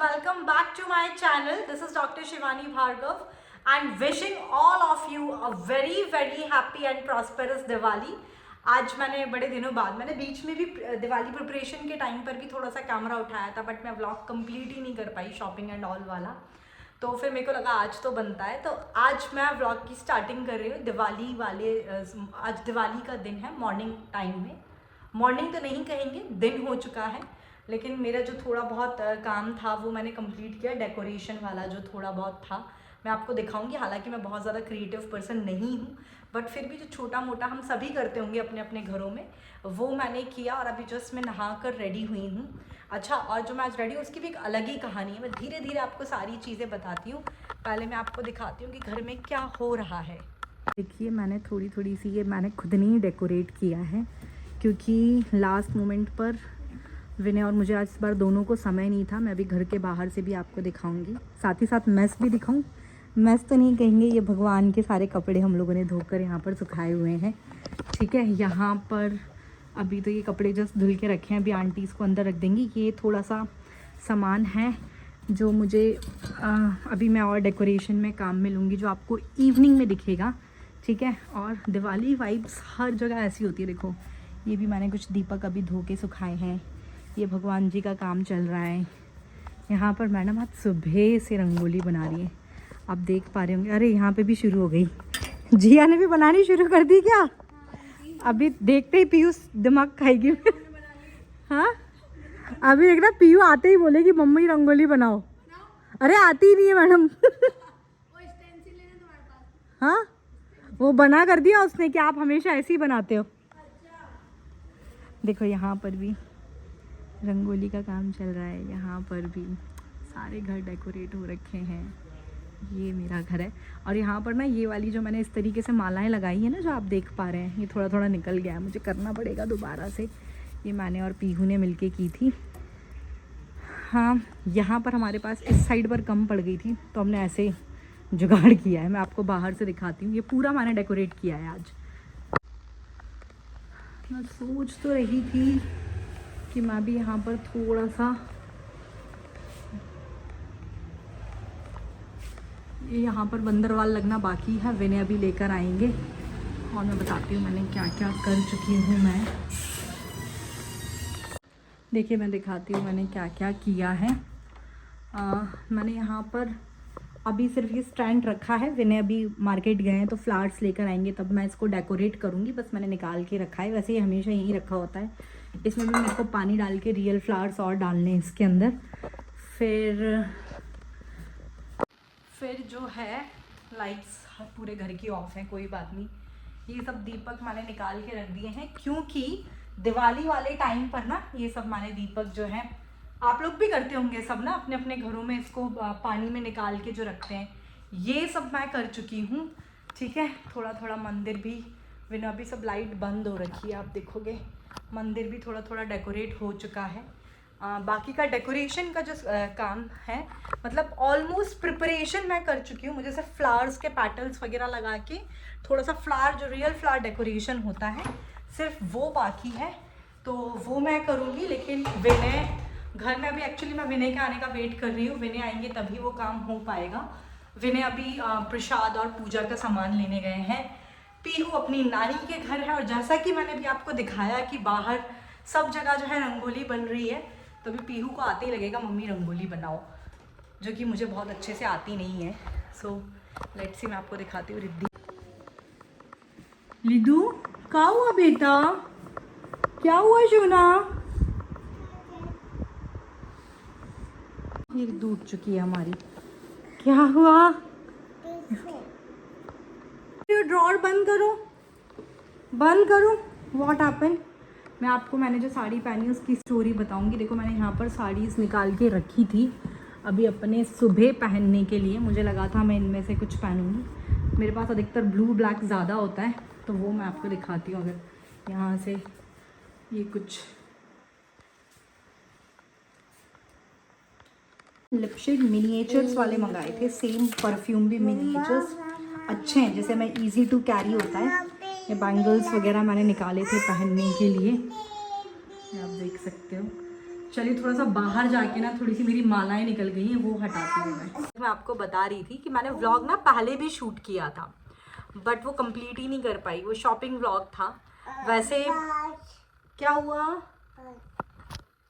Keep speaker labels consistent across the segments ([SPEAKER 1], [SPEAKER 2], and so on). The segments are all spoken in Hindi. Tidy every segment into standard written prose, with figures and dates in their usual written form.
[SPEAKER 1] welcome back to my channel. This is Dr. Shivani Bhargav and wishing all of you a very happy and prosperous Diwali. आज मैंने बड़े दिनों बाद मैंने बीच में भी दिवाली प्रिपरेशन के टाइम पर भी थोड़ा सा कैमरा उठाया था, बट मैं व्लॉग कंप्लीट ही नहीं कर पाई शॉपिंग एंड ऑल वाला। तो फिर मेरे को लगा आज तो बनता है, तो आज मैं व्लॉग की स्टार्टिंग कर रही हूँ दिवाली वाले। आज दिवाली का दिन है, मॉर्निंग टाइम में, मॉर्निंग तो नहीं कहेंगे, दिन हो चुका है, लेकिन मेरा जो थोड़ा बहुत काम था वो मैंने कंप्लीट किया। डेकोरेशन वाला जो थोड़ा बहुत था मैं आपको दिखाऊंगी। हालांकि मैं बहुत ज़्यादा क्रिएटिव पर्सन नहीं हूँ, बट फिर भी जो छोटा मोटा हम सभी करते होंगे अपने अपने घरों में, वो मैंने किया। और अभी जस्ट मैं नहा कर रेडी हुई हूँ। अच्छा, और जो मैं आज रेडी हूँ उसकी भी एक अलग ही कहानी है। मैं धीरे धीरे आपको सारी चीज़ें बताती हूँ। पहले मैं आपको दिखाती हूँ कि घर में क्या हो रहा है। देखिए, मैंने थोड़ी सी ये मैंने खुद नहीं डेकोरेट किया है, क्योंकि लास्ट मोमेंट पर विनय और मुझे आज इस बार दोनों को समय नहीं था। मैं अभी घर के बाहर से भी आपको दिखाऊंगी, साथ ही साथ मेस भी दिखाऊं। मेस तो नहीं कहेंगे, ये भगवान के सारे कपड़े हम लोगों ने धोकर यहाँ पर सुखाए हुए हैं। ठीक है, यहाँ पर अभी तो ये कपड़े जस्ट धुल के रखे हैं, अभी आंटी इसको अंदर रख देंगी। ये थोड़ा सा सामान है जो मुझे अभी मैं और डेकोरेशन में काम में लूँगी, जो आपको इवनिंग में दिखेगा। ठीक है, और दिवाली वाइब्स हर जगह ऐसी होती है। देखो, ये भी मैंने कुछ दीपक अभी धो के सुखाए हैं। ये भगवान जी का काम चल रहा है। यहाँ पर मैडम आज सुबह से रंगोली बना रही है, आप देख पा रहे होंगे। अरे यहाँ पे भी शुरू हो गई, जिया ने भी बनानी शुरू कर दी क्या? अभी देखते ही पीयू दिमाग खाएगी। हाँ, अभी देखना पीयू आते ही बोलेगी मम्मी रंगोली बनाओ। अरे आती ही नहीं है मैडम। हाँ, वो बना कर दिया उसने कि आप हमेशा ऐसे ही बनाते हो। देखो, यहाँ पर भी रंगोली का काम चल रहा है। यहाँ पर भी सारे घर डेकोरेट हो रखे हैं। ये मेरा घर है, और यहाँ पर ना ये वाली जो मैंने इस तरीके से मालाएं लगाई है ना, जो आप देख पा रहे हैं, ये थोड़ा थोड़ा निकल गया है, मुझे करना पड़ेगा दोबारा से। ये मैंने और पीहू ने मिलके की थी। हाँ, यहाँ पर हमारे पास इस साइड पर कम पड़ गई थी, तो हमने ऐसे जुगाड़ किया है। मैं आपको बाहर से दिखाती हूँ। ये पूरा मैंने डेकोरेट किया है आज। मैं सोच तो रही थी कि मैं भी यहाँ पर थोड़ा सा ये यहाँ पर बंदरवाल लगना बाकी है, विनय अभी लेकर आएंगे। और मैं बताती हूँ मैंने क्या क्या कर चुकी हूँ। मैं देखिए, मैं दिखाती हूँ मैंने क्या क्या किया है। मैंने यहाँ पर अभी सिर्फ ये स्टैंड रखा है। विनय अभी मार्केट गए हैं, तो फ्लावर्स लेकर आएंगे तब मैं इसको डेकोरेट करूँगी। बस मैंने निकाल के रखा है, वैसे ही हमेशा यहीं रखा होता है। इसमें भी मेरे को पानी डाल के रियल फ्लावर्स और डालने हैं इसके अंदर। फिर जो है लाइट्स पूरे घर की ऑफ है, कोई बात नहीं। ये सब दीपक मैंने निकाल के रख दिए हैं, क्योंकि दिवाली वाले टाइम पर ना ये सब मैंने दीपक जो है, आप लोग भी करते होंगे सब ना अपने अपने घरों में, इसको पानी में निकाल के जो रखते हैं, ये सब मैं कर चुकी हूँ। ठीक है, थोड़ा थोड़ा मंदिर भी, बिना अभी सब लाइट बंद हो रखी है, आप देखोगे मंदिर भी थोड़ा थोड़ा डेकोरेट हो चुका है। बाकी का डेकोरेशन का जो काम है, मतलब ऑलमोस्ट प्रिपरेशन मैं कर चुकी हूँ। मुझे सिर्फ फ्लावर्स के पैटल्स वगैरह लगा के थोड़ा सा फ्लावर, जो रियल फ्लावर डेकोरेशन होता है, सिर्फ वो बाकी है, तो वो मैं करूँगी। लेकिन विनय घर में अभी, एक्चुअली मैं विनय के आने का वेट कर रही हूँ। विनय आएंगे तभी वो काम हो पाएगा। विनय अभी प्रसाद और पूजा का सामान लेने गए हैं। पीहू अपनी नानी के घर है, और जैसा कि मैंने भी आपको दिखाया कि बाहर सब जगह जो है रंगोली बन रही है, तो अभी पीहू को आते ही लगेगा मम्मी रंगोली बनाओ, जो कि मुझे बहुत अच्छे से आती नहीं है। सो लेट्स सी, मैं आपको दिखाती हूँ। लिदू, क्या हुआ बेटा? क्या हुआ सोना? ये दूध चुकी है हमारी। क्या हुआ? ड्रॉर बंद करो, बंद करो। What happen? मैं आपको, मैंने जो साड़ी पहनी उसकी स्टोरी बताऊंगी। देखो, मैंने यहाँ पर साड़ीज़ निकाल के रखी थी अभी अपने सुबह पहनने के लिए। मुझे लगा था मैं इनमें से कुछ पहनूंगी। मेरे पास अधिकतर ब्लू ब्लैक ज़्यादा होता है, तो वो मैं आपको दिखाती हूँ। अगर यहाँ से ये कुछ लिपस्टिक मिनिएचर्स वाले मंगाए थे, सेम परफ्यूम भी मिनिएचर्स अच्छे हैं, जैसे मैं इजी टू कैरी होता है। ये बैंगल्स वगैरह मैंने निकाले थे पहनने के लिए, आप देख सकते हो। चलिए थोड़ा सा बाहर जाके ना थोड़ी सी मेरी मालाएं निकल गई हैं, वो हटाती हूँ मैं आपको बता रही थी कि मैंने व्लॉग ना पहले भी शूट किया था, बट वो कंप्लीट ही नहीं कर पाई। वो शॉपिंग व्लॉग था। वैसे क्या हुआ?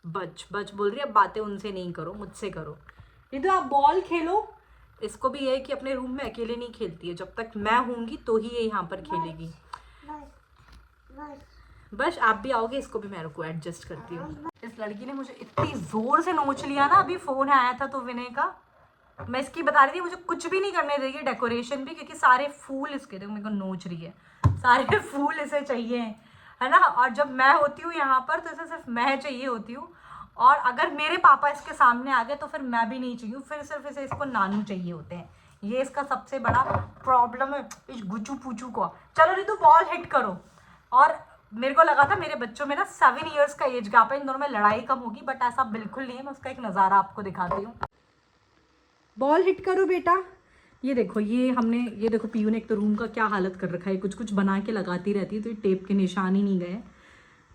[SPEAKER 1] बच बच बोल रही है। अब बातें उनसे नहीं करो, मुझसे करो। ये तो आप बॉल खेलो। इसको भी है कि अपने रूम में अकेले नहीं खेलती है, जब तक मैं होंगी तो ही ये यहाँ पर खेलेगी। बस आप भी आओगे, इसको भी मैं को एडजस्ट करती हूँ। इस लड़की ने मुझे इतनी जोर से नोच लिया ना, अभी फोन आया था तो विनय का, मैं इसकी बता रही थी मुझे कुछ भी नहीं करने देगी, डेकोरेशन भी, क्योंकि सारे फूल इसके, देखो मेरे को नोच रही है, सारे फूल इसे चाहिए है ना। और जब मैं होती हूँ यहाँ पर तो इसे सिर्फ मैं चाहिए होती हूँ, और अगर मेरे पापा इसके सामने आ गए तो फिर मैं भी नहीं चाहिए, फिर सिर्फ इसे इसको नानू चाहिए होते हैं। ये इसका सबसे बड़ा प्रॉब्लम है इस गुचू पूचू को। चलो रितु बॉल हिट करो। और मेरे को लगा था मेरे बच्चों में ना 7 इयर्स का एज गैप है, इन दोनों में लड़ाई कम होगी, बट ऐसा बिल्कुल नहीं है। मैं उसका एक नज़ारा आपको दिखाती हूँ। बॉल हिट करो बेटा। ये देखो, ये देखो पीयू ने एक तो रूम का क्या हालत कर रखा है, कुछ कुछ बना के लगाती रहती है तो ये टेप के निशान ही नहीं गए,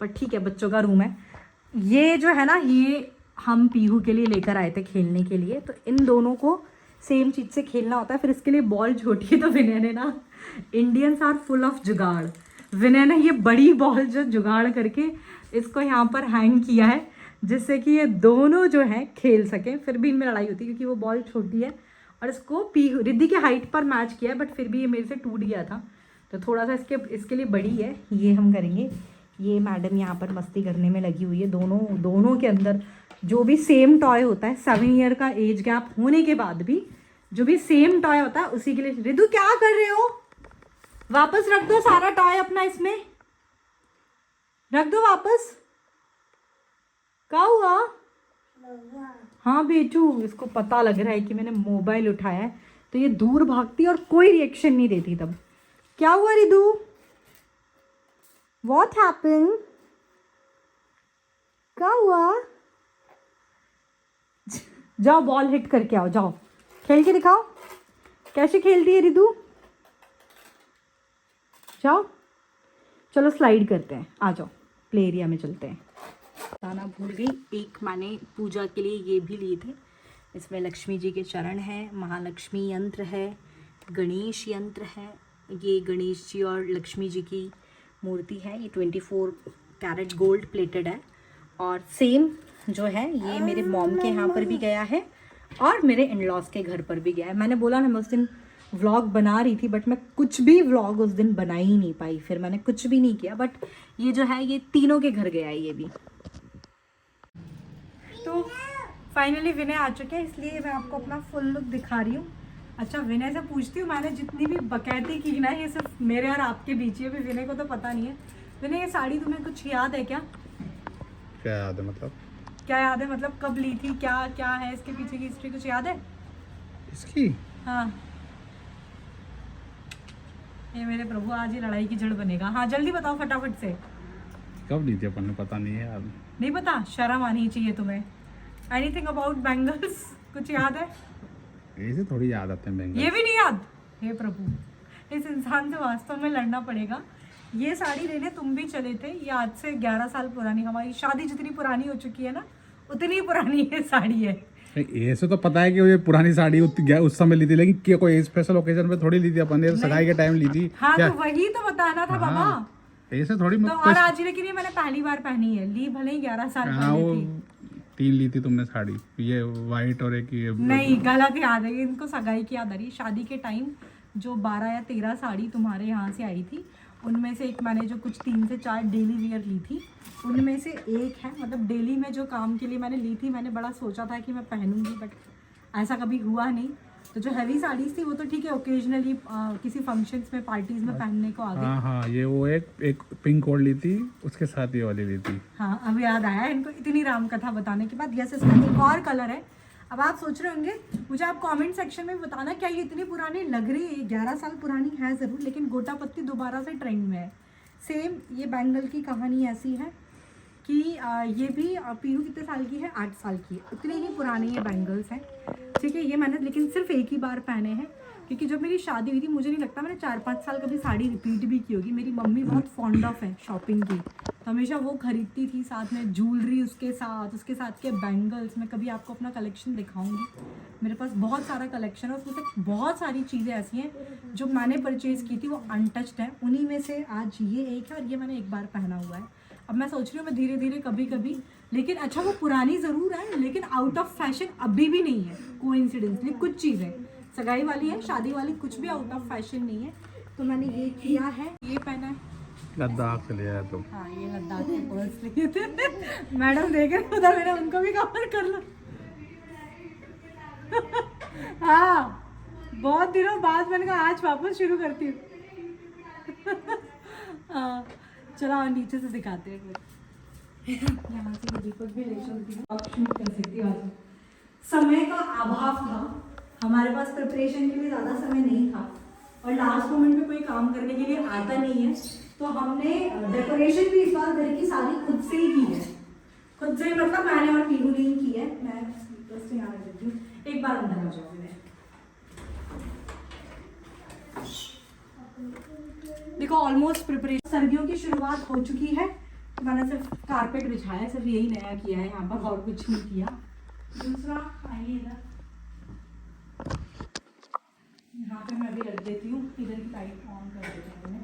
[SPEAKER 1] पर ठीक है बच्चों का रूम है। ये जो है ना, ये हम पीहू के लिए लेकर आए थे खेलने के लिए, तो इन दोनों को सेम चीज़ से खेलना होता है। फिर इसके लिए बॉल छोटी है तो विनय ने ना, इंडियंस आर फुल ऑफ जुगाड़, विनय ने ये बड़ी बॉल जो जुगाड़ करके इसको यहाँ पर हैंग किया है, जिससे कि ये दोनों जो है खेल सकें। फिर भी इनमें लड़ाई होती है क्योंकि वो बॉल छोटी है, और इसको रिद्धि के हाइट पर मैच किया है, बट फिर भी ये मेरे से टूट गया था, तो थोड़ा सा इसके लिए बड़ी है। ये हम करेंगे। ये मैडम यहाँ पर मस्ती करने में लगी हुई है। दोनों के अंदर जो भी सेम टॉय होता है, 7 ईयर का एज गैप होने के बाद भी जो भी सेम टॉय होता है उसी के लिए। रिद्धु क्या कर रहे हो? वापस रख दो सारा टॉय अपना, इसमें रख दो वापस। क्या हुआ? हाँ बेटू, इसको पता लग रहा है कि मैंने मोबाइल उठाया है, तो ये दूर भागती और कोई रिएक्शन नहीं देती। तब क्या हुआ रिद्धु? What happened? क्या हुआ? जाओ बॉल हिट करके आओ, जाओ खेल के दिखाओ कैसे खेलती है रिद्धु। जाओ, चलो स्लाइड करते हैं, आ जाओ प्ले एरिया में चलते हैं। बताना भूल गई, एक मैंने पूजा के लिए ये भी लिए थे। इसमें लक्ष्मी जी के चरण है, महालक्ष्मी यंत्र है, गणेश यंत्र है। ये गणेश जी और लक्ष्मी जी की मूर्ति है। ये 24 कैरेट गोल्ड प्लेटेड है, और सेम जो है ये मेरे मॉम के यहाँ पर भी गया है और मेरे इन लॉज के घर पर भी गया है। मैंने बोला ना मैं उस दिन व्लॉग बना रही थी, बट मैं कुछ भी व्लॉग उस दिन बना ही नहीं पाई, फिर मैंने कुछ भी नहीं किया। बट ये जो है ये तीनों के घर गया है ये भी। तो फाइनली विनय आ चुके हैं, इसलिए मैं आपको अपना फुल लुक दिखा रही हूँ। अच्छा, विनय से पूछती हूँ, मैंने जितनी भी बकैती की ना, ये सिर्फ मेरे और आपके बीच ही है, भी विनय को तो पता नहीं है। विनय, ये साड़ी तुम्हें कुछ याद है क्या?
[SPEAKER 2] क्या याद है मतलब?
[SPEAKER 1] क्या याद है मतलब कब ली थी, क्या क्या है इसके पीछे की हिस्ट्री, कुछ याद है
[SPEAKER 2] इसकी?
[SPEAKER 1] हाँ। ये मेरे प्रभु, आज ही लड़ाई की जड़ बनेगा। हाँ जल्दी बताओ फटाफट से।
[SPEAKER 2] कब ली थी अपन ने, पता नहीं है यार।
[SPEAKER 1] नहीं पता? शर्म आनी चाहिए तुम्हें। एनीथिंग अबाउट बैंगल्स कुछ याद है?
[SPEAKER 2] ऐसे थोड़ी याद आते हैं बैंगल्स।
[SPEAKER 1] ये भी नहीं याद? हे प्रभु, इस इंसान से वास्तव में लड़ना पड़ेगा। ये साड़ी लेने तुम भी चले थे, ये आज से 11 साल पुरानी, हमारी शादी जितनी पुरानी हो चुकी है ना, उतनी पुरानी ये साड़ी है।
[SPEAKER 2] ऐसे तो पता है कि ये पुरानी साड़ी उस समय ली थी, लेकिन क्या कोई स्पेशल ओकेजन पे थोड़ी ली थी अपन ने, सगाई के टाइम ली थी।
[SPEAKER 1] हाँ तो वही तो बताना था बाबा।
[SPEAKER 2] ऐसे थोड़ी
[SPEAKER 1] तो और आज ही, लेकिन ये मैंने पहली बार पहनी है, ली भले ही 11 साल पहले थी।
[SPEAKER 2] 3 ली थी तुमने साड़ी, ये वाइट और एक ये।
[SPEAKER 1] नहीं, गलत याद है, इनको सगाई की याद आ रही है। शादी के टाइम जो 12 या 13 साड़ी तुम्हारे यहाँ से आई थी, उनमें से एक मैंने जो कुछ 3 से 4 डेली वियर ली थी, उनमें से एक है, मतलब डेली में जो काम के लिए मैंने ली थी, मैंने बड़ा सोचा था कि मैं पहनूंगी, बट ऐसा कभी हुआ नहीं। तो जो हैवी साड़ीज थी वो तो ठीक है, ओकेजनली किसी फंक्शंस में, पार्टीज में पहनने को आ गई।
[SPEAKER 2] हाँ, ये वो एक पिंक और ली थी, उसके साथ ये वाली ली थी।
[SPEAKER 1] हाँ, अब याद आया इनको इतनी राम कथा बताने के बाद। यस, इसका एक और कलर है। अब आप सोच रहे होंगे, मुझे आप कमेंट सेक्शन में बताना क्या ये इतनी पुरानी लग रही है। 11 साल पुरानी है ज़रूर, लेकिन गोटा पत्ती दोबारा से ट्रेंड में है। सेम ये बैंगल की कहानी ऐसी है कि ये भी पीहू कितने साल की है? 8 साल की है। उतने ही पुराने ये बैंगल्स हैं, ठीक है। ये मैंने लेकिन सिर्फ एक ही बार पहने हैं, क्योंकि जब मेरी शादी हुई थी मुझे नहीं लगता मैंने 4-5 साल कभी साड़ी रिपीट भी की होगी। मेरी मम्मी बहुत फॉन्ड ऑफ है शॉपिंग की, तो हमेशा वो खरीदती थी, साथ में ज्वेलरी उसके साथ के बैंगल्स। मैं कभी आपको अपना कलेक्शन दिखाऊंगी, मेरे पास बहुत सारा कलेक्शन है, उसमें से बहुत सारी चीज़ें ऐसी हैं जो मैंने परचेज़ की थी वो अनटच्ड है। उन्हीं में से आज ये एक है और ये मैंने एक बार पहना हुआ है। अब मैं सोच रही हूँ मैं धीरे धीरे कभी कभी, लेकिन अच्छा वो पुरानी ज़रूर है लेकिन आउट ऑफ फैशन अभी भी नहीं है। कोइंसिडेंटली कुछ चीज़ें सगाई वाली है, शादी वाली कुछ भी आउट ऑफ फैशन नहीं है। तो मैंने ये किया है, ये पहना है।
[SPEAKER 2] लद्दाख से ले आया तुम?
[SPEAKER 1] हाँ ये लद्दाख के पर्स लिए थे मैडम देख रहे उधर, मैंने उनको भी कवर कर लो। हाँ बहुत दिनों बाद मैंने कहा आज वापस शुरू करती हूँ। हाँ चलो और नीचे से दिखाते हैं यहाँ से दीपक भी ले चलती हूँ, आप शूट कर सकती हो। आज समय का अभाव था, हमारे पास प्रिपरेशन के लिए ज़्यादा समय नहीं था और लास्ट मोमेंट में कोई काम करने के लिए आता नहीं है, तो हमने डेकोरेशन भी इस बार घर की सारी खुद से ही की है। खुद से ही मतलब मैंने और पीहू ने ही की है। मैं बस यहाँ रख देती हूँ, एक बार अंदर आ जाओ। देखो ऑलमोस्ट प्रिपरेशन, सर्दियों की शुरुआत हो चुकी है। तो मैंने सिर्फ कारपेट बिछाया, सिर्फ यही नया किया है यहाँ पर, और कुछ नहीं किया। दूसरा आइए इधर, यहाँ पे मैं भी रख देती हूँ, इधर की लाइट ऑन कर देती हूँ मैंने।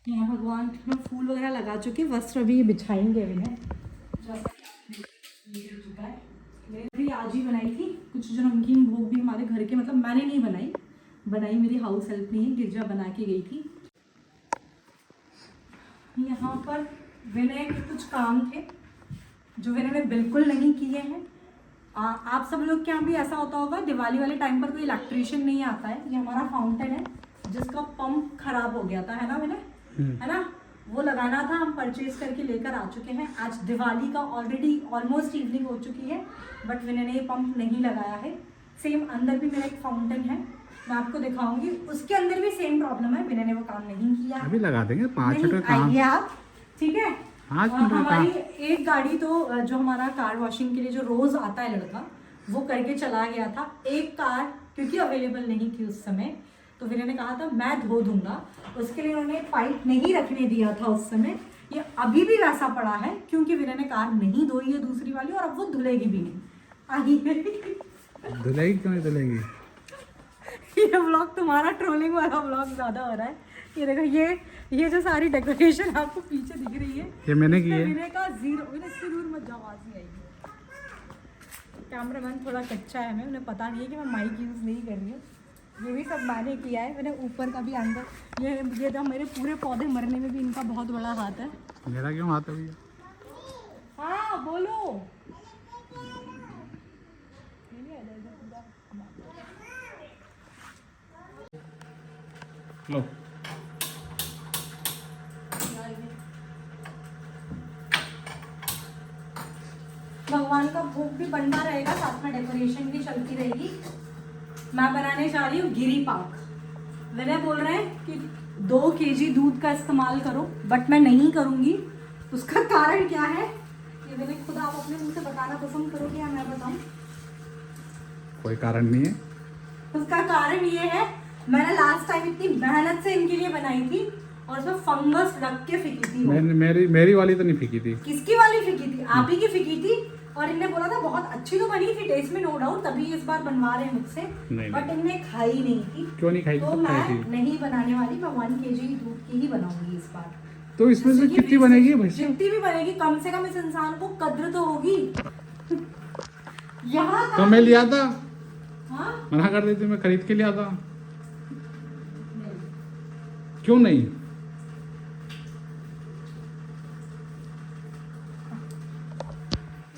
[SPEAKER 1] यहाँ भगवान में फूल वगैरह लगा चुके, वस्त्र भी बिछाएंगे इन्हें। मैंने भी आज ही बनाई थी कुछ जो नमकीन भोग भी हमारे घर के, मतलब मैंने नहीं बनाई मेरी हाउस हेल्प ने ही, गिरजा बना के गई थी। यहाँ पर विनय के कुछ काम थे जो विनय ने बिल्कुल नहीं किए हैं। आप सब लोग के यहाँ भी ऐसा होता होगा, दिवाली वाले टाइम पर कोई इलेक्ट्रिशियन नहीं आता है। ये हमारा फाउंटेन है जिसका पंप खराब हो गया था, है ना विनय, है ना, वो लगाना था, हम परचेज करके लेकर आ चुके हैं। आज दिवाली का ऑलरेडी ऑलमोस्ट इवनिंग हो चुकी है, बट विनय ने ये पंप नहीं लगाया है। सेम अंदर भी मेरा एक फाउंटेन है, मैं आपको दिखाऊंगी, उसके अंदर भी सेम प्रॉब्लम है, विनय ने वो काम नहीं किया।
[SPEAKER 2] अभी लगा देंगे 5 मिनट का काम,
[SPEAKER 1] आइए आप, ठीक है।
[SPEAKER 2] 5 मिनट का
[SPEAKER 1] हमारी
[SPEAKER 2] काम।
[SPEAKER 1] एक गाड़ी तो जो हमारा कार वॉशिंग के लिए जो रोज आता है लड़का, वो करके चला गया था। एक कार क्योंकि अवेलेबल नहीं थी उस समय, तो विनय ने कहा था मैं धो दूंगा, उसके लिए उन्होंने पाइप नहीं रखने दिया था उस समय। ये अभी भी वैसा पड़ा है क्योंकि विनय ने कार नहीं धोई है दूसरी वाली, और अब वो धुलेगी भी नहीं।
[SPEAKER 2] धुलेगी क्यों नहीं धुलेगी?
[SPEAKER 1] ये व्लॉग तुम्हारा ट्रोलिंग वाला व्लॉग ज्यादा हो रहा है। ये देखो, ये जो सारी डेकोरेशन आपको पीछे दिख रही है,
[SPEAKER 2] ये मैंने की है।
[SPEAKER 1] विनय का जीरो, विनय इससे दूर मत जाओ, आवाज नहीं आएगी। कैमरामैन थोड़ा कच्चा है, मैं उन्हें पता नहीं है कि मैं माइक यूज नहीं कर रही हूँ। ये भी सब मैंने किया है, मैंने ऊपर का भी अंदर, ये जो मेरे पूरे पौधे मरने में भी इनका बहुत बड़ा हाथ है।
[SPEAKER 2] मेरा क्यों हाथ है भैया?
[SPEAKER 1] हाँ बोलो।
[SPEAKER 2] लो
[SPEAKER 1] भगवान का भोग भी बनता रहेगा, साथ में डेकोरेशन भी चलती रहेगी। मैं बनाने जा रही हूँ गिरी पाक। विनय बोल रहे हैं कि 2 kg दूध का इस्तेमाल करो, बट मैं नहीं करूँगी। उसका कारण क्या है ये विनय खुद आप अपने मुंह से बताना पसंद करोगे या मैं बताऊँ?
[SPEAKER 2] कोई कारण नहीं है।
[SPEAKER 1] उसका कारण ये है, मैंने लास्ट टाइम इतनी मेहनत से इनके लिए बनाई थी और उसमें फंगस लग के फेंकी थी।
[SPEAKER 2] मेरी वाली तो नहीं फेंकी थी।
[SPEAKER 1] किसकी वाली फेंकी थी? आप ही की फेंकी थी। और इनने बोला था बहुत अच्छी तो बनी थी टेस्ट में, नो डाउट, तभी इस बार बनवा रहे हैं मुझसे, बट इनने खाई नहीं थी।
[SPEAKER 2] क्यों नहीं खाई?
[SPEAKER 1] तो मैं नहीं बनाने वाली, मैं 1 kg दूध की ही बनाऊंगी इस बार।
[SPEAKER 2] तो इसमें से कितनी बनेगी भाई?
[SPEAKER 1] जितनी भी बनेगी, कम से कम इस इंसान को कद्र तो होगी। यहाँ
[SPEAKER 2] तो मैं लिया था,
[SPEAKER 1] हाँ
[SPEAKER 2] मना कर देती, मैं खरीद के लिया था। क्यों नहीं?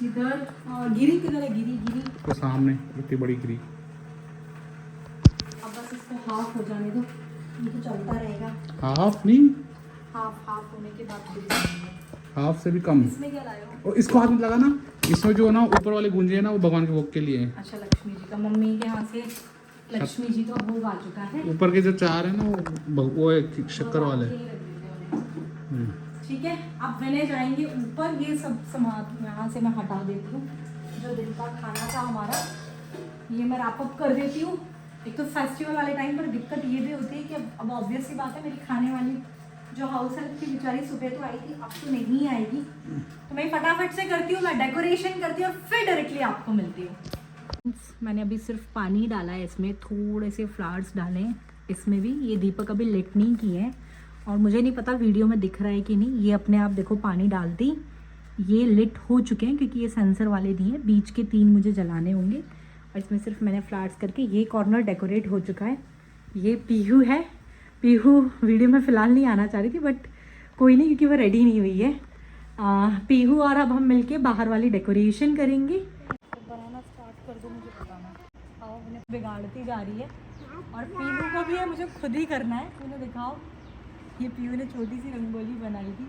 [SPEAKER 1] इधर गिरी किधर है? गिरी
[SPEAKER 2] तो सामने इतनी बड़ी गिरी।
[SPEAKER 1] अब बस इसको हाफ हो जाने दो, ये तो चलता रहेगा।
[SPEAKER 2] हाफ नहीं,
[SPEAKER 1] हाफ होने के बाद गिरी जाएंगे।
[SPEAKER 2] हाफ से भी कम।
[SPEAKER 1] इसमें क्या लाए हो?
[SPEAKER 2] और इसको हाथ में लगा ना, इसमें जो ना ऊपर वाले गुंजे है ना, वो भगवान के भोग के लिए है।
[SPEAKER 1] अच्छा लक्ष्मी जी का, मम्मी के यहाँ से लक्ष्मी जी का भोग आ चुका है।
[SPEAKER 2] ऊपर के जो 4 है ना, वो है शक्कर वाले।
[SPEAKER 1] ठीक है, अब मैंने जाएंगे ऊपर, ये सब सामान यहाँ से मैं हटा देती हूँ, जो दिन का खाना था हमारा ये मैं रैप अप कर देती हूँ। एक तो फेस्टिवल वाले टाइम पर दिक्कत ये भी होती है कि अब ऑब्वियस सी बात है, मेरी खाने वाली जो हाउस हेल्प थी बेचारी सुबह तो आई थी, अब तो नहीं आएगी, तो मैं फटाफट से करती हूँ, मैं डेकोरेशन करती हूँ और फिर डायरेक्टली आपको मिलती हूँ। मैंने अभी सिर्फ पानी डाला है इसमें, थोड़े से फ्लावर्स डाले हैं इसमें भी, ये दीपक अभी लिट नहीं किए हैं और मुझे नहीं पता वीडियो में दिख रहा है कि नहीं, ये अपने आप देखो पानी डालती ये लिट हो चुके हैं क्योंकि ये सेंसर वाले दिए हैं, बीच के 3 मुझे जलाने होंगे और इसमें सिर्फ मैंने फ्लावर्स करके ये कॉर्नर डेकोरेट हो चुका है। ये पीहू है, पीहू वीडियो में फ़िलहाल नहीं आना चाह रही थी बट कोई नहीं क्योंकि वो रेडी नहीं हुई है। पीहू और अब हम मिलके बाहर वाली डेकोरेशन करेंगे। बनाना स्टार्ट कर दो, मुझे पता ना आओ, मुझे बिगाड़ती जा रही है और पीहू को भी है मुझे खुद ही करना है। मुझे दिखाओ, ये पीहू ने छोटी सी रंगोली बनाई थी,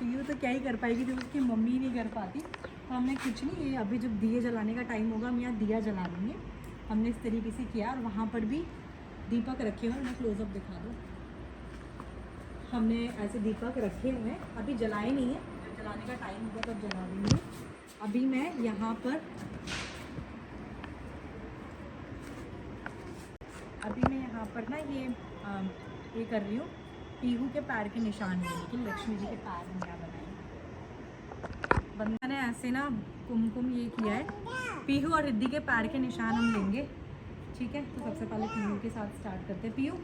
[SPEAKER 1] पीहू तो क्या ही कर पाएगी जब उसकी मम्मी नहीं कर पाती। तो हमने कुछ नहीं, ये अभी जब दिए जलाने का टाइम होगा हम यहाँ दिया जला लेंगे, हमने इस तरीके से किया और वहाँ पर भी दीपक रखे हुए हैं, मैं क्लोजअप दिखा दूँ, हमने ऐसे दीपक रखे हुए हैं, अभी जलाए नहीं है, जब जलाने का टाइम होगा तब जला देंगे। अभी मैं यहाँ पर ना ये कर रही हूँ, पीहू के पैर के निशान है, लेकिन लक्ष्मी जी के पैर में क्या बनाए, बंदा ने ऐसे ना कुमकुम ये किया है, पीहू और रिद्धि के पैर के निशान हम लेंगे। ठीक है, तो सबसे पहले पीहू के साथ स्टार्ट करते हैं। पीहू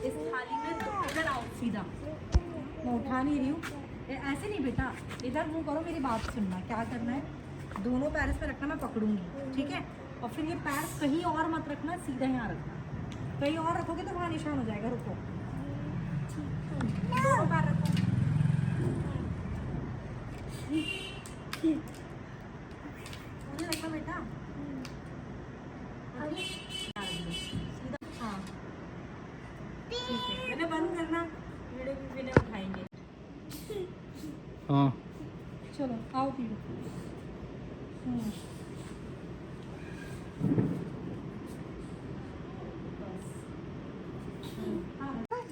[SPEAKER 1] इस थाली में तो इधर आओ सीधा, मैं उठा नहीं रही हूँ, ऐसे नहीं बेटा, इधर मुँह करो, मेरी बात सुनना, क्या करना है, दोनों पैर इस पर रखना, मैं पकड़ूंगी, ठीक है, और फिर ये पैर कहीं और मत रखना, सीधा यहाँ रखना, कहीं और रखोगे तो वहाँ निशान हो जाएगा। रुको, दोनों पैर रखो, मुझे रखना बेटा, सीधा, हाँ ठीक है, मैंने बंद करना, वीडियो भी मैंने उठाएंगे।
[SPEAKER 2] हाँ
[SPEAKER 1] चलो आओ पीलो।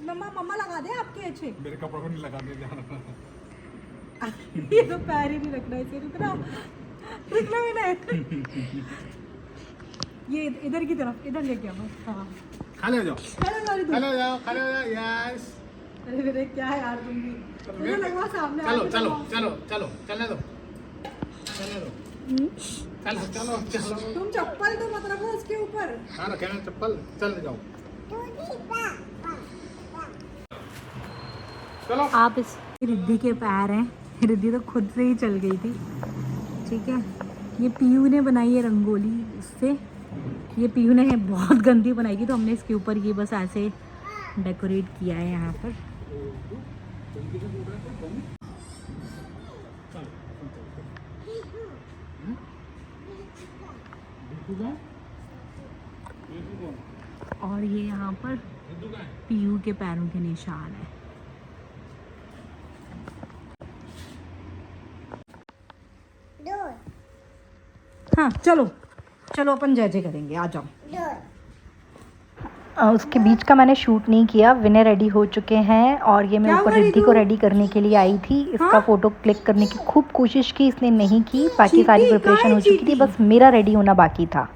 [SPEAKER 1] मम्मा मम्मा लगा दे आपके अच्छे,
[SPEAKER 2] मेरे कपड़ों को नहीं लगा दे ध्यान।
[SPEAKER 1] ये तो पैर ही नहीं रखना, इसे रुकना मैंने, ये इधर की तरफ, इधर लेके आओ। हाँ
[SPEAKER 2] खड़े हो जाओ,
[SPEAKER 1] खड़े
[SPEAKER 2] खड़े हो जाओ, खड़े हो जाओ, यस।
[SPEAKER 1] अरे मेरे क्या है यार, तुम भी मुझे लगवा सामने
[SPEAKER 2] चलो
[SPEAKER 1] आके
[SPEAKER 2] चलो
[SPEAKER 1] लगवाओ।
[SPEAKER 2] चलो चलो, चलने दो, चलने दो, चलो चलो चलो।
[SPEAKER 1] तुम चप्पल तो मत रखो उसके ऊपर।
[SPEAKER 2] हाँ रखे ना चप्पल, चल जाओ, चलो।
[SPEAKER 1] आप इस रिद्धि के पैर हैं, रिद्धि तो खुद से ही चल गई थी। ठीक है, ये पीयू ने बनाई है रंगोली उससे, ये पीयू ने बहुत गंदी बनाई थी तो हमने इसके ऊपर ये बस ऐसे डेकोरेट किया है यहाँ पर। और ये यहाँ पर पीयू के पैरों के निशान है। हाँ चलो चलो अपन जय जय करेंगे, आ जाओ।
[SPEAKER 3] उसके बीच का मैंने शूट नहीं किया, विनय रेडी हो चुके हैं और ये मैं ऊपर रिद्धि को रेडी करने के लिए आई थी। इसका फोटो क्लिक करने की खूब कोशिश की, इसने नहीं की, बाकी सारी प्रिपरेशन हो चुकी थी, बस मेरा रेडी होना बाकी था।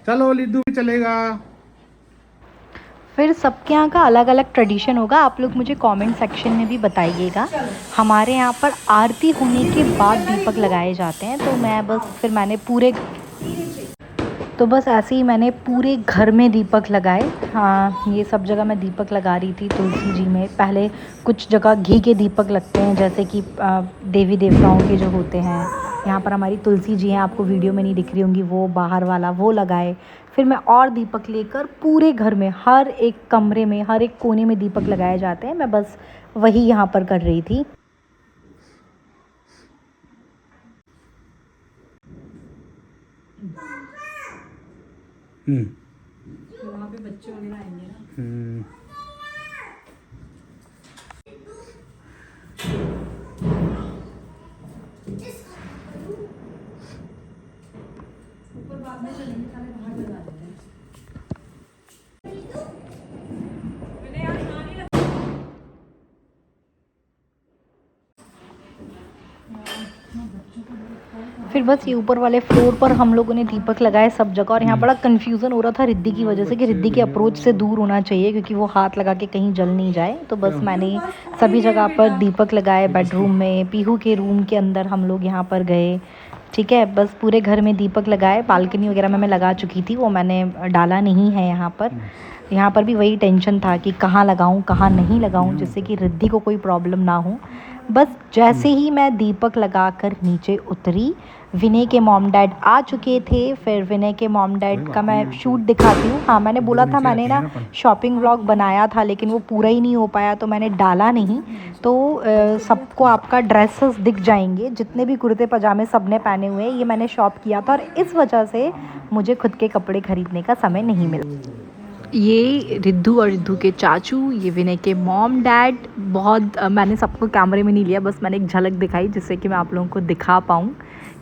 [SPEAKER 2] चलो लिद्दू भी चलेगा।
[SPEAKER 3] फिर सबके यहाँ का अलग अलग ट्रेडिशन होगा, आप लोग मुझे कमेंट सेक्शन में भी बताइएगा। हमारे यहाँ पर आरती होने के बाद दीपक लगाए जाते हैं, तो बस ऐसे ही मैंने पूरे घर में दीपक लगाए। हाँ, ये सब जगह मैं दीपक लगा रही थी तुलसी जी में। पहले कुछ जगह घी के दीपक लगते हैं, जैसे कि देवी देवताओं के जो होते हैं। यहाँ पर हमारी तुलसी जी हैं, आपको वीडियो में नहीं दिख रही होंगी, वो बाहर वाला वो लगाए। फिर मैं और दीपक लेकर पूरे घर में, हर एक कमरे में, हर एक कोने में दीपक लगाए जाते हैं। मैं बस वही यहाँ पर कर रही थी।
[SPEAKER 1] वहाँ पे बच्चे वगैरह आएंगे ना। ऊपर बाद में चलेंगे, पहले बाहर लगा देते हैं। मैंने यार नानी
[SPEAKER 3] फिर बस ये ऊपर वाले फ्लोर पर हम लोगों ने दीपक लगाए सब जगह, और यहाँ बड़ा कन्फ्यूज़न हो रहा था रिद्धि की वजह से कि रिद्धि के अप्रोच से दूर होना चाहिए क्योंकि वो हाथ लगा के कहीं जल नहीं जाए। तो बस मैंने सभी जगह पर दीपक लगाए, बेडरूम में, पीहू के रूम के अंदर हम लोग यहाँ पर गए, ठीक है। बस पूरे घर में दीपक लगाए। बालकनी वगैरह में मैं लगा चुकी थी, वो मैंने डाला नहीं है यहाँ पर। यहाँ पर भी वही टेंशन था कि कहाँ लगाऊँ कहाँ नहीं लगाऊँ, जिससे कि रिद्धि को कोई प्रॉब्लम ना हो। बस जैसे ही मैं दीपक लगाकर नीचे उतरी, विनय के मॉम डैड आ चुके थे। फिर विनय के मॉम डैड का मैं शूट दिखाती हूँ। हाँ, मैंने बोला था, मैंने ना शॉपिंग व्लॉग बनाया था लेकिन वो पूरा ही नहीं हो पाया तो मैंने डाला नहीं। तो सबको आपका ड्रेसेस दिख जाएंगे, जितने भी कुर्ते पजामे सब ने पहने हुए हैं, ये मैंने शॉप किया था और इस वजह से मुझे खुद के कपड़े खरीदने का समय नहीं मिला। ये रिद्धू और रिद्धू के चाचू, ये विनय के मॉम डैड, बहुत मैंने सबको कैमरे में नहीं लिया, बस मैंने एक झलक दिखाई जिससे कि मैं आप लोगों को दिखा पाऊँ।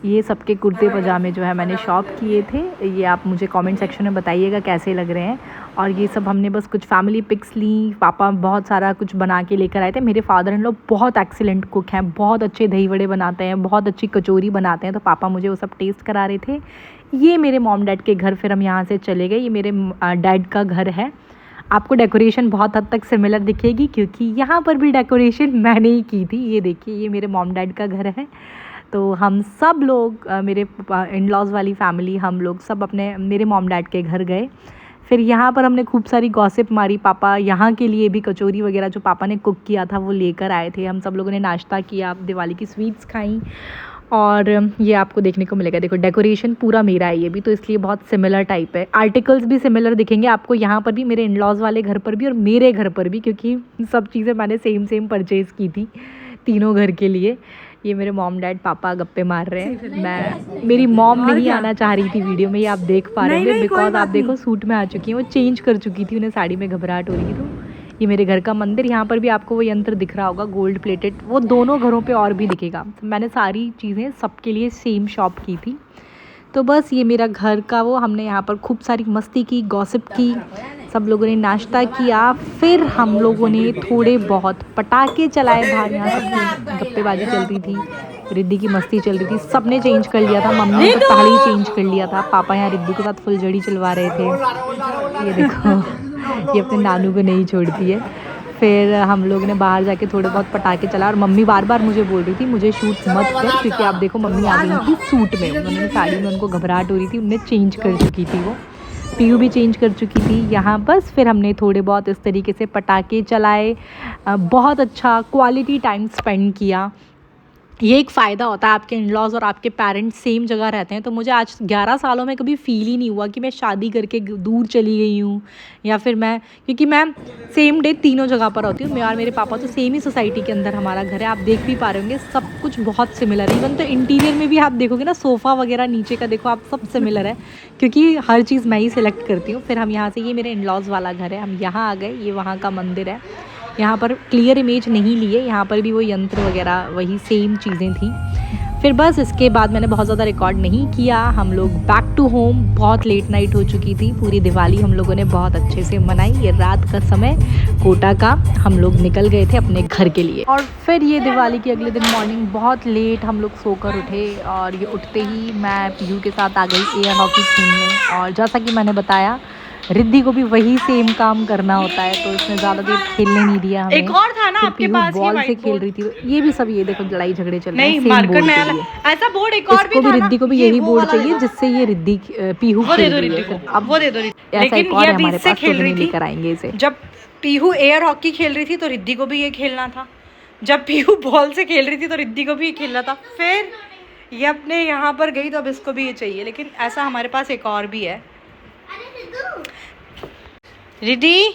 [SPEAKER 3] ये सबके कुर्ते पजामे जो है मैंने शॉप किए थे। ये आप मुझे कमेंट सेक्शन में बताइएगा कैसे लग रहे हैं। और ये सब हमने बस कुछ फैमिली पिक्स ली। पापा बहुत सारा कुछ बना के लेकर आए थे। मेरे फादर इन लोग बहुत एक्सीलेंट कुक हैं, बहुत अच्छे दही वड़े बनाते हैं, बहुत अच्छी कचौरी बनाते हैं, तो पापा मुझे वो सब टेस्ट करा रहे थे। ये मेरे मॉम डैड के घर, फिर हम यहाँ से चले गए। ये मेरे डैड का घर है। आपको डेकोरेशन बहुत हद तक सिमिलर दिखेगी क्योंकि यहाँ पर भी डेकोरेशन मैंने ही की थी। ये देखिए, ये मेरे मॉम डैड का घर है। तो हम सब लोग, मेरे इन लॉज वाली फैमिली, हम लोग सब अपने मेरे मॉम डैड के घर गए। फिर यहाँ पर हमने खूब सारी गॉसिप मारी। पापा यहाँ के लिए भी कचौरी वगैरह जो पापा ने कुक किया था वो लेकर आए थे। हम सब लोगों ने नाश्ता किया, दिवाली की स्वीट्स खाई। और ये आपको देखने को मिलेगा, देखो डेकोरेशन पूरा मेरा है ये भी, तो इसलिए बहुत सिमिलर टाइप है। आर्टिकल्स भी सिमिलर दिखेंगे आपको यहाँ पर भी, मेरे इन लॉज वाले घर पर भी और मेरे घर पर भी, क्योंकि सब चीज़ें मैंने सेम परचेज़ की थी तीनों घर के लिए। ये मेरे मॉम डैड पापा गप्पे मार रहे हैं। मेरी मॉम नहीं आना चाह रही थी वीडियो में, ये आप देख पा रहे हैं बिकॉज आप देखो सूट में आ चुकी हैं, वो चेंज कर चुकी थी, उन्हें साड़ी में घबराहट हो रही थी। तो ये मेरे घर का मंदिर, यहाँ पर भी आपको वो यंत्र दिख रहा होगा गोल्ड प्लेटेड, वो दोनों घरों पे और भी दिखेगा। मैंने सारी चीज़ें सबके लिए सेम शॉप की थी। तो बस ये मेरा घर का वो, हमने यहाँ पर खूब सारी मस्ती की, गॉसिप की, सब लोगों ने नाश्ता किया। फिर हम लोगों ने थोड़े बहुत पटाखे चलाए बाहर। यहाँ सब गप्पेबाजी चल रही थी, रिद्धि की मस्ती चल रही थी। सब ने चेंज कर लिया था, मम्मी ने तो पहले ही चेंज कर लिया था। पापा यहाँ रिद्धि के साथ फुलझड़ी चलवा रहे थे। ये देखो, ये अपने नानू को नहीं छोड़ती है। फिर हम लोग ने बाहर जाके थोड़े बहुत पटाखे चला और मम्मी बार बार मुझे बोल रही थी मुझे शूट मत कर, क्योंकि आप देखो मम्मी आ गई थी सूट में, उन्होंने साड़ी में, उनको घबराहट हो रही थी, उन्हें चेंज कर चुकी थी, वो पीयू भी चेंज कर चुकी थी यहाँ। बस फिर हमने थोड़े बहुत इस तरीके से पटाखे चलाए, बहुत अच्छा क्वालिटी टाइम स्पेंड किया। ये एक फ़ायदा होता है, आपके इन लॉज और आपके पेरेंट्स सेम जगह रहते हैं। तो मुझे आज 11 सालों में कभी फ़ील ही नहीं हुआ कि मैं शादी करके दूर चली गई हूँ, या फिर मैं, क्योंकि मैं सेम डे तीनों जगह पर होती हूँ। मैं और मेरे पापा तो सेम ही सोसाइटी के अंदर हमारा घर है, आप देख भी पा रहे होंगे, सब कुछ बहुत सिमिलर है। इवन तो इंटीरियर में भी आप देखोगे ना, सोफ़ा वगैरह नीचे का देखो आप, सब सिमिलर है क्योंकि हर चीज़ मैं ही सिलेक्ट करती हूँ। फिर हम यहाँ से, ये मेरे इन लॉज वाला घर है, हम यहाँ आ गए। ये वहाँ का मंदिर है, यहाँ पर क्लियर इमेज नहीं लिए, यहाँ पर भी वो यंत्र वगैरह वही सेम चीज़ें थी। फिर बस इसके बाद मैंने बहुत ज़्यादा रिकॉर्ड नहीं किया, हम लोग बैक टू होम। बहुत लेट नाइट हो चुकी थी, पूरी दिवाली हम लोगों ने बहुत अच्छे से मनाई। ये रात का समय कोटा का, हम लोग निकल गए थे अपने घर के लिए। और फिर ये दिवाली के अगले दिन मॉर्निंग बहुत लेट हम लोग सोकर उठे, और ये उठते ही मैं पीयू के साथ आ गई एयर हॉकी खेलने। और जैसा कि मैंने बताया, रिद्धि को भी वही सेम काम करना होता है, तो इसने ज़्यादा देर खेलने नहीं दिया हमें।
[SPEAKER 1] एक और था ना आपके पास,
[SPEAKER 3] बॉल से खेल रही थी। ये भी सब, ये देखो लड़ाई झगड़े चल रहे हैं,
[SPEAKER 1] नहीं मार्कर नया ऐसा बोर्ड एक और भी था ना,
[SPEAKER 3] रिद्धि को भी यही बोर्ड चाहिए जिससे ये रिद्धि पीहू खेल रही है। अब
[SPEAKER 1] वो दे दो,
[SPEAKER 3] ऐसा एक और है हमारे पास, तो नहीं लेकर आएंगे इसे।
[SPEAKER 1] जब पीहू एयर हॉकी खेल रही थी तो रिद्धि को भी ये खेलना था, जब पीहू बॉल से खेल रही थी तो रिद्धि को भी ये खेलना था। फिर ये अपने यहाँ पर गई तो अब इसको भी ये चाहिए। लेकिन ऐसा हमारे पास एक और भी है। रिद्धि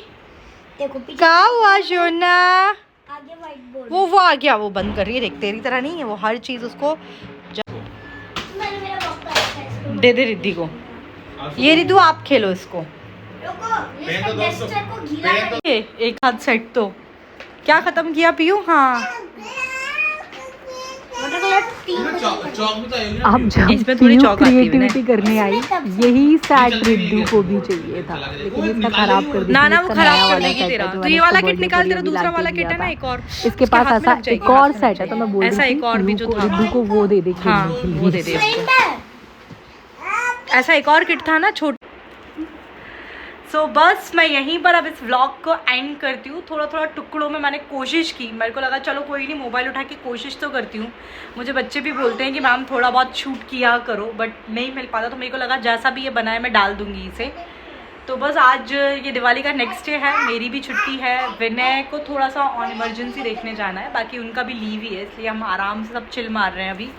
[SPEAKER 1] क्या हुआ सोना? वो आ गया, वो बंद कर रही है, देख तेरी तरह नहीं है वो, हर चीज़ उसको दे दे रिद्धि को। ये रितु आप खेलो इसको। ये एक हाथ सेट तो क्या खत्म किया पीयू? हाँ
[SPEAKER 3] अब जब
[SPEAKER 1] इसमें थोड़ी
[SPEAKER 3] पीयू
[SPEAKER 1] चौक आती है ना।
[SPEAKER 3] क्रिएटिविटी करने आई, यही सैड रिद्धू को भी चाहिए था, लेकिन इसका खराब कर दिया।
[SPEAKER 1] ना वो
[SPEAKER 3] इसका
[SPEAKER 1] खराब
[SPEAKER 3] नया
[SPEAKER 1] कर
[SPEAKER 3] वाला
[SPEAKER 1] देगी
[SPEAKER 3] set है
[SPEAKER 1] तेरा।
[SPEAKER 3] जो
[SPEAKER 1] तो
[SPEAKER 3] मैंने
[SPEAKER 1] ये
[SPEAKER 3] इसको
[SPEAKER 1] वाला किट
[SPEAKER 3] birthday
[SPEAKER 1] निकाल,
[SPEAKER 3] पर
[SPEAKER 1] तेरा
[SPEAKER 3] ये भी
[SPEAKER 1] दूसरा
[SPEAKER 3] लाके
[SPEAKER 1] वाला
[SPEAKER 3] दिया
[SPEAKER 1] किट है ना
[SPEAKER 3] था।
[SPEAKER 1] एक और।
[SPEAKER 3] इसके
[SPEAKER 1] उसके
[SPEAKER 3] पास
[SPEAKER 1] हाथ में
[SPEAKER 3] ऐसा
[SPEAKER 1] लग जाएगी,
[SPEAKER 3] एक और
[SPEAKER 1] हाथ में लग
[SPEAKER 3] सेट है, तो मैं
[SPEAKER 1] जाएगी।
[SPEAKER 3] बोल रही
[SPEAKER 1] ऐसा
[SPEAKER 3] थी
[SPEAKER 1] एक और भी जो था।
[SPEAKER 3] रिद्धू को वो दे दे
[SPEAKER 1] हाँ
[SPEAKER 3] खेलने के लिए।
[SPEAKER 1] वो दे दे उसको। ऐसा एक और किट था ना छोटा। सो बस मैं यहीं पर अब इस व्लॉग को एंड करती हूँ। थोड़ा थोड़ा टुकड़ों में मैंने कोशिश की, मेरे को लगा चलो कोई नहीं, मोबाइल उठा के कोशिश तो करती हूँ। मुझे बच्चे भी बोलते हैं कि मैम थोड़ा बहुत शूट किया करो, बट नहीं मिल पाता, तो मेरे को लगा जैसा भी ये बना है मैं डाल दूँगी इसे। तो बस आज ये दिवाली का नेक्स्ट डे है, मेरी भी छुट्टी है, विनय को थोड़ा सा ऑन इमरजेंसी देखने जाना है, बाकी उनका भी लीव ही है, इसलिए हम आराम से सब चिल मार रहे हैं। अभी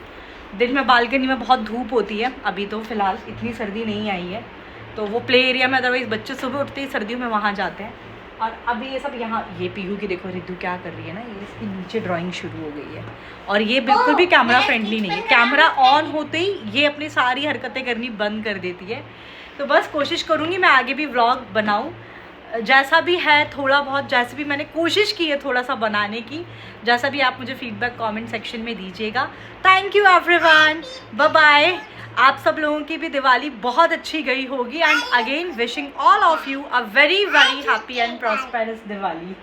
[SPEAKER 1] दिन में बालकनी में बहुत धूप होती है, अभी तो फ़िलहाल इतनी सर्दी नहीं आई है, तो वो प्ले एरिया में, अदरवाइज़ बच्चे सुबह उठते ही सर्दियों में वहाँ जाते हैं। और अभी ये सब यहाँ, ये पीयू की देखो रिद्धू क्या कर रही है ना, ये इसकी नीचे ड्राइंग शुरू हो गई है। और ये बिल्कुल भी कैमरा फ्रेंडली नहीं है, कैमरा ऑन होते ही ये अपनी सारी हरकतें करनी बंद कर देती है। तो बस कोशिश करूँगी मैं आगे भी व्लॉग बनाऊँ, जैसा भी है थोड़ा बहुत, जैसे भी मैंने कोशिश की है थोड़ा सा बनाने की, जैसा भी आप मुझे फीडबैक कमेंट सेक्शन में दीजिएगा। Thank you everyone, bye bye. आप सब लोगों की भी दिवाली बहुत अच्छी गई होगी, and again wishing all of you a very very happy and prosperous Diwali.